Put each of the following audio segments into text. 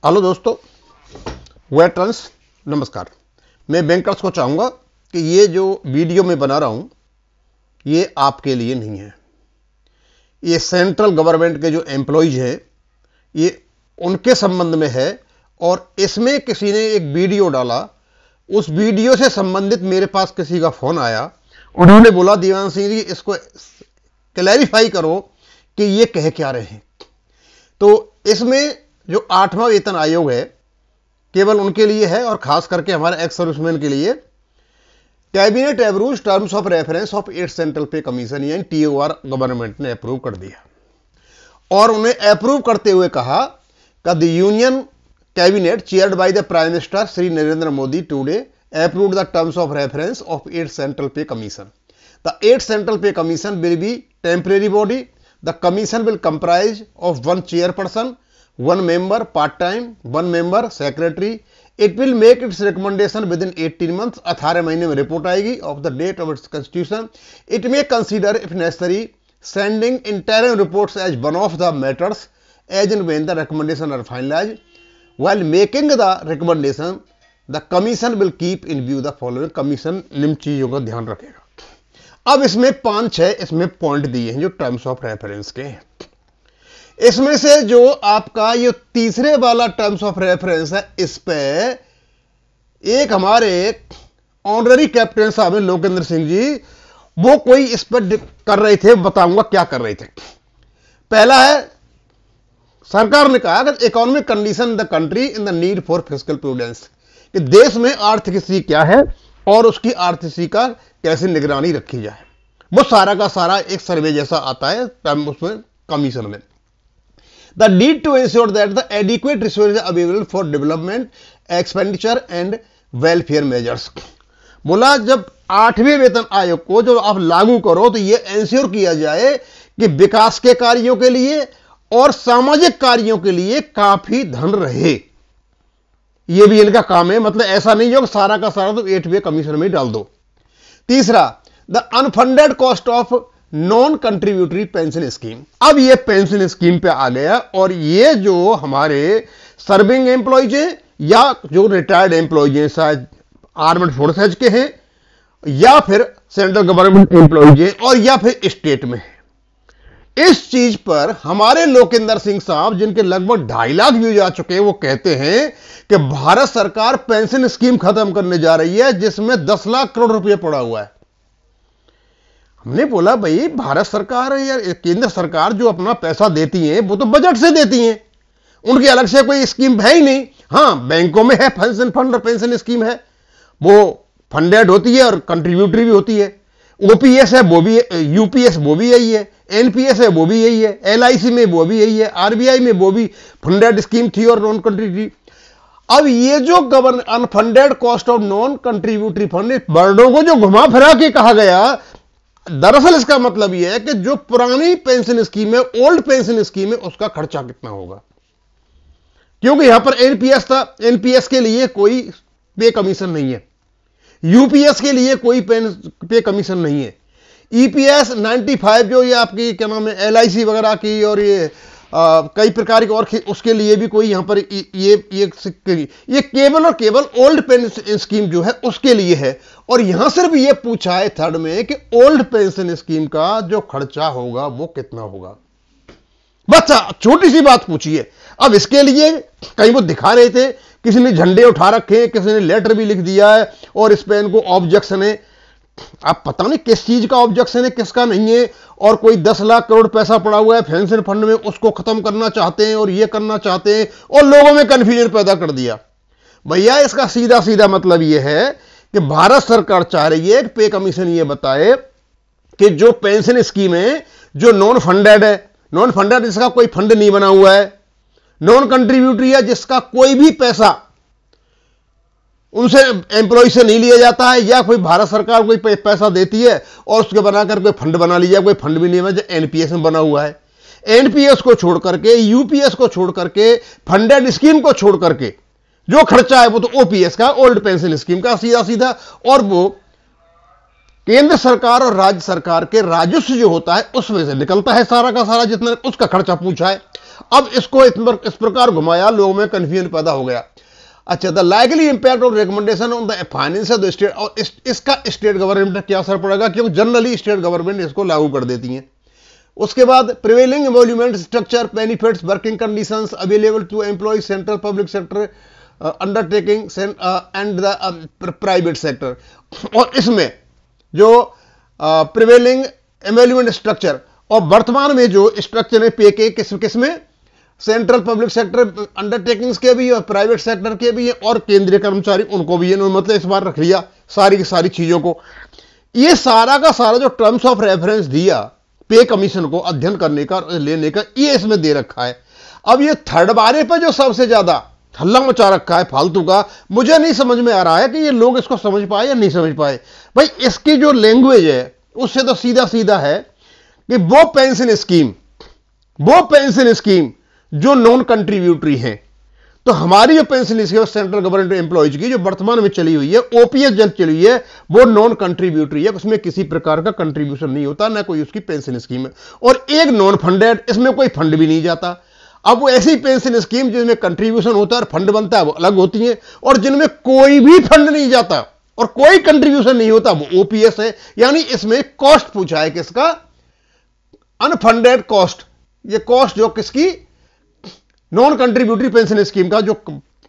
Hello दोस्तों, veterans नमस्कार। मैं बैंकर्स को चाहूँगा कि ये जो वीडियो मैं बना रहा हूँ ये आपके लिए नहीं है। ये सेंट्रल गवर्नमेंट के जो एम्प्लॉयज हैं ये उनके संबंध में है और इसमें किसी ने एक वीडियो डाला। उस वीडियो से संबंधित मेरे पास किसी का फ़ोन आया, उन्होंने बोला दीवान सिंह जी इसको क्लैरिफाई करो कि ये कह क्या रहे हैं। तो इसमें जो 8वां वेतन आयोग है केवल उनके लिए है और खास करके हमारे एक्स सर्विसमैन के लिए। Cabinet approves terms of reference of 8 central पे कमीशन यानी TOR गवर्नमेंट ने अप्रूव कर दिया और उन्हें अप्रूव करते हुए कहा कि the union cabinet chaired by the prime minister Shri Narendra Modi today approved the terms of reference of 8 central पे कमीशन। द 8 सेंट्रल पे commission will be temporary body. The commission will comprise of 1 chairperson, 1 member part-time, 1 member secretary. It will make its recommendation within 18 months. 18 महीने में report आएगी of the date of its constitution. It may consider if necessary sending interim reports as one of the matters as and when the recommendation are finalized. While making the recommendation, the commission will keep in view the following. commission निम्न चीजों का ध्यान रखेगा। अब इसमें 5-6 इसमें point दिए हैं जो टर्म्स ऑफ रेफरेंस के हैं। इसमें से जो आपका ये तीसरे वाला टर्म्स ऑफ रेफरेंस है, इस पे एक हमारे ऑनररी कैप्टन साहब हैं लोकेंद्र सिंह जी, वो कोई इस पर कर रहे थे, बताऊंगा क्या कर रहे थे। पहला है, सरकार ने कहा कि economic condition in the country in the need for fiscal prudence, कि देश में आर्थिक स्थिति क्या है और उसकी आर्थिक स्थिति का कैसे निगरानी रखी जाए। वो सारा का सारा एक सर्वे जैसा आता है उसमें कमीशन में। The need to ensure that the adequate resources are available for development, expenditure and welfare measures. बोला जब 8वें वेतन आयोग को जो आप लागू करो तो ये इंश्योर किया जाए कि विकास के कार्यों के लिए और सामाजिक कार्यों के लिए काफी धन रहे। ये भी इनका काम है, मतलब ऐसा नहीं हो सारा का सारा तो 8वें कमीशन में डाल दो। तीसरा, the unfunded cost of non contributory pension scheme. अब ये पेंशन स्कीम पे आ गया और ये जो हमारे सर्विंग एम्प्लॉयज हैं या जो रिटायर्ड एम्प्लॉयज हैं, शायद आर्म्ड फोर्सेज के हैं या फिर सेंट्रल गवर्नमेंट एम्प्लॉयज हैं और या फिर स्टेट में है, इस चीज पर हमारे लोकेंद्र सिंह साहब जिनके लगभग 2.5 लाख व्यूज आ चुके हैं, वो कहते हैं कि भारत सरकार पेंशन स्कीम खत्म करने जा रही है जिसमें 10 लाख करोड़ रुपए पड़ा हुआ है। हमने बोला भाई भारत सरकार या केंद्र सरकार जो अपना पैसा देती है वो तो बजट से देती है, उनकी अलग से कोई स्कीम है ही नहीं। हाँ, बैंकों में है पेंशन फंड और पेंशन स्कीम है, वो फंडेड होती है और कंट्रीब्यूटरी भी होती है। OPS है वो भी, UPS वो भी यही है, NPS है वो भी यही है, LIC में वो भी यही है, RBI में वो भी फंडेड स्कीम थी और नॉन कंट्रीब्यूटरी। अब ये जो unfunded cost of non contributory fund वर्डों को जो घुमा फिरा के कहा गया, दरअसल इसका मतलब यह है कि जो पुरानी पेंशन स्कीम है, ओल्ड पेंशन स्कीम है, उसका खर्चा कितना होगा। क्योंकि यहां पर NPS था, NPS के लिए कोई पे कमीशन नहीं है, UPS के लिए कोई पे कमीशन नहीं है, EPS 95 जो ये आपकी क्या नाम है LIC वगैरह की और ये कई प्रकार के और उसके लिए भी कोई यहां पर ये केवल और केवल ओल्ड पेंशन स्कीम जो है उसके लिए है। और यहां सिर्फ ये पूछा है थर्ड में कि ओल्ड पेंशन स्कीम का जो खर्चा होगा वो कितना होगा। बस छोटी सी बात पूछी है। अब इसके लिए कहीं वो दिखा रहे थे, किसी ने झंडे उठा रखे, किसी ने लेटर भी लिख दिया है और इस पे इनको ऑब्जेक्शन है। अब पता नहीं किस चीज का ऑब्जेक्शन है किसका नहीं है, और कोई 10 लाख करोड़ पैसा पड़ा हुआ है पेंशन फंड में, उसको खत्म करना चाहते हैं और ये करना चाहते हैं और लोगों में कंफ्यूजन पैदा कर दिया। भैया इसका सीधा सीधा मतलब यह है कि भारत सरकार चाह रही है कि पे कमीशन ये बताए कि जो पेंशन स्कीम है जो नॉन फंडेड है, नॉन फंडेड जिसका कोई फंड नहीं बना हुआ है, नॉन कंट्रीब्यूटरी है जिसका कोई भी पैसा उनसे एम्प्लॉय से नहीं लिया जाता है, या कोई भारत सरकार कोई पैसा देती है और उसके बनाकर कोई फंड बना लिया, कोई फंड भी नहीं है जो NPS में बना हुआ है। NPS को छोड़ करके, UPS को छोड़ करके, फंडेड स्कीम को छोड़ करके जो खर्चा है वो तो OPS का, ओल्ड पेंशन स्कीम का सीधा सीधा, और वो केंद्र सरकार और राज्य सरकार के राजस्व जो होता है उसमें से निकलता है सारा का सारा, जितना उसका खर्चा पूछा है। अब इसको इस प्रकार घुमाया, लोगों में कंफ्यूजन पैदा हो गया। अच्छा, the likely impact of recommendation on the finance of the state, और इसका स्टेट गवर्नमेंट पर क्या असर पड़ेगा, क्योंकि जनरली स्टेट गवर्नमेंट इसको लागू कर देती हैं। उसके बाद prevailing employment structure, benefits, working conditions available to employ central public sector undertaking and the private sector. और इसमें जो प्रिवेलिंग एम्प्लॉयमेंट स्ट्रक्चर और वर्तमान में जो स्ट्रक्चर है पे के किस में, सेंट्रल पब्लिक सेक्टर अंडरटेकिंग्स के भी और प्राइवेट सेक्टर के भी है, और केंद्रीय कर्मचारी उनको भी है, मतलब इस बार रख लिया सारी की सारी चीजों को। ये सारा का सारा जो टर्म्स ऑफ रेफरेंस दिया पे कमीशन को अध्ययन करने का लेने का, ये इसमें दे रखा है। अब ये थर्ड बारे पर जो सबसे ज्यादा हल्ला मचा रखा है फालतू का, मुझे नहीं समझ में आ रहा है कि ये लोग इसको समझ पाए या नहीं समझ पाए। भाई इसकी जो लैंग्वेज है उससे तो सीधा सीधा है कि वो पेंशन स्कीम जो नॉन कंट्रीब्यूटरी है, तो हमारी जो pension scheme central government employees की जो वर्तमान में चली हुई है, ओपीएस जल चली हुई है, वो नॉन कंट्रीब्यूटरी है, उसमें किसी प्रकार का कंट्रीब्यूशन नहीं होता, ना कोई उसकी पेंशन स्कीम है। और एक नॉन फंडेड, इसमें कोई फंड भी नहीं जाता। अब वो ऐसी पेंशन स्कीम जिसमें कंट्रीब्यूशन होता है और फंड बनता है वो अलग होती है, और जिनमें कोई भी फंड नहीं जाता और कोई कंट्रीब्यूशन नहीं होता वो ओपीएस है। यानी इसमें कॉस्ट पूछा है किसका, अनफंडेड कॉस्ट। ये कॉस्ट जो किसकी, नॉन कंट्रीब्यूटरी पेंशन स्कीम का जो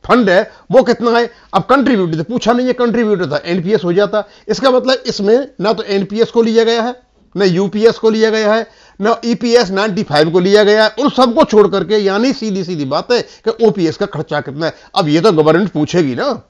फंड है वो कितना है। अब कंट्रीब्यूटरी तो पूछा नहीं है, कंट्रीब्यूटर था एनपीएस हो जाता। इसका मतलब इसमें ना तो एनपीएस को लिया गया है, ना यूपीएस को लिया गया है, ना ईपीएस 95 को लिया गया है, उन सबको छोड़ करके, यानी सीधी सीधी बात है कि ओपीएस का खर्चा कितना है। अब ये तो गवर्नमेंट पूछेगी ना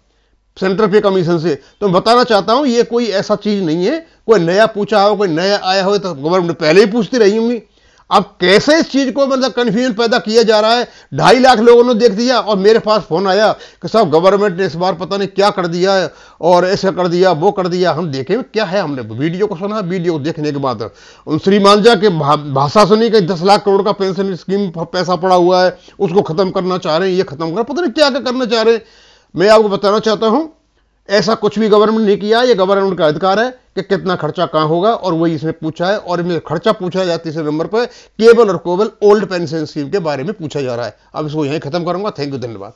सेंट्रल पे कमीशन से। तो मैं बताना चाहता हूं ये कोई ऐसा चीज नहीं है, कोई नया पूछा हो, कोई नया आया हो तो गवर्नमेंट पहले ही पूछती रही होंगी। अब कैसे इस चीज को मतलब कंफ्यूजन पैदा किया जा रहा है। 2.5 लाख लोगों ने देख दिया और मेरे पास फोन आया कि साहब गवर्नमेंट ने इस बार पता नहीं क्या कर दिया है और ऐसा कर दिया वो कर दिया। हम देखें क्या है, हमने वीडियो को सुना, वीडियो को देखने के बाद उन श्री मांझा के भाषा सुनी कि 10 लाख करोड़ का पेंशन स्कीम पैसा पड़ा हुआ है, उसको खत्म करना चाह रहे हैं, ये खत्म करना, पता नहीं क्या क्या करना चाह रहे हैं। मैं आपको बताना चाहता हूं ऐसा कुछ भी गवर्नमेंट नहीं किया। ये गवर्नमेंट का अधिकार है कि कितना खर्चा कहां होगा, और वही इसमें पूछा है। और इसमें खर्चा पूछा जाता है तीसरे नंबर पर केवल और केवल ओल्ड पेंशन स्कीम के बारे में पूछा जा रहा है। अब इसको यहीं खत्म करूंगा। थैंक यू, धन्यवाद।